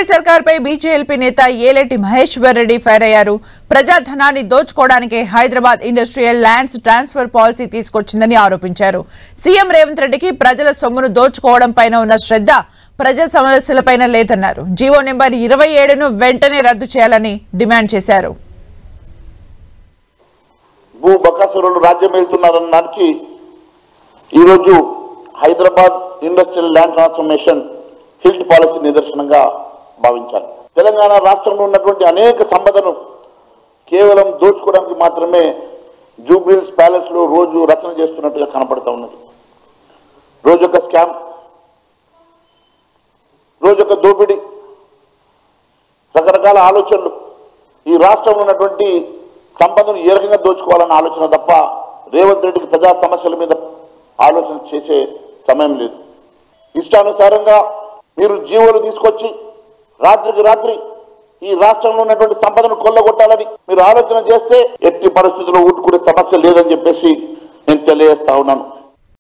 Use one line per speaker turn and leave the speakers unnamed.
Congress సర్కార్పై BJP నేత Eleti Maheshwar Reddy fire అయ్యారు. ప్రజాధనాన్ని దోచుకోవడానికి Hyderabad industrial lands transfer policy తీసుకొచ్చిందని ఆరోపించారు. సీఎం రేవంత్ రెడ్డికి ప్రజల సొమ్మును దోచుకోవడం పైన ఉన్న శ్రద్ధ ప్రజా సమస్యలపైన లేదన్నారు. జీవో నెంబర్ 27ను వెంటనే రద్దు చేయాలని డిమాండ్ చేశారు.
భూ బకాసురులు రాజ్యం వెళ్తున్నారనడానికి ఈరోజు Hyderabad industrial land transformation HILT policy నిదర్శనంగా భావించాలి. తెలంగాణ రాష్ట్రంలో ఉన్నటువంటి అనేక సంపదను కేవలం దోచుకోవడానికి మాత్రమే జూబ్లీహిల్స్ ప్యాలెస్ లో రోజు రచన చేస్తున్నట్టుగా కనపడుతూ ఉన్నది. రోజొక స్కామ్, రోజొక దోపిడీ, రకరకాల ఆలోచనలు. ఈ రాష్ట్రంలో ఉన్నటువంటి సంపదను ఏ రకంగా దోచుకోవాలన్న ఆలోచన తప్ప రేవంత్ రెడ్డికి ప్రజా సమస్యల మీద ఆలోచన చేసే సమయం లేదు. ఇష్టానుసారంగా మీరు జీవోలు తీసుకొచ్చి రాత్రికి రాత్రి ఈ రాష్ట్రంలో ఉన్నటువంటి సంపదను కొల్లగొట్టాలని మీరు ఆలోచన చేస్తే ఎట్టి పరిస్థితుల్లో ఊటుకునే సమస్య లేదని చెప్పేసి నేను తెలియజేస్తా ఉన్నాను.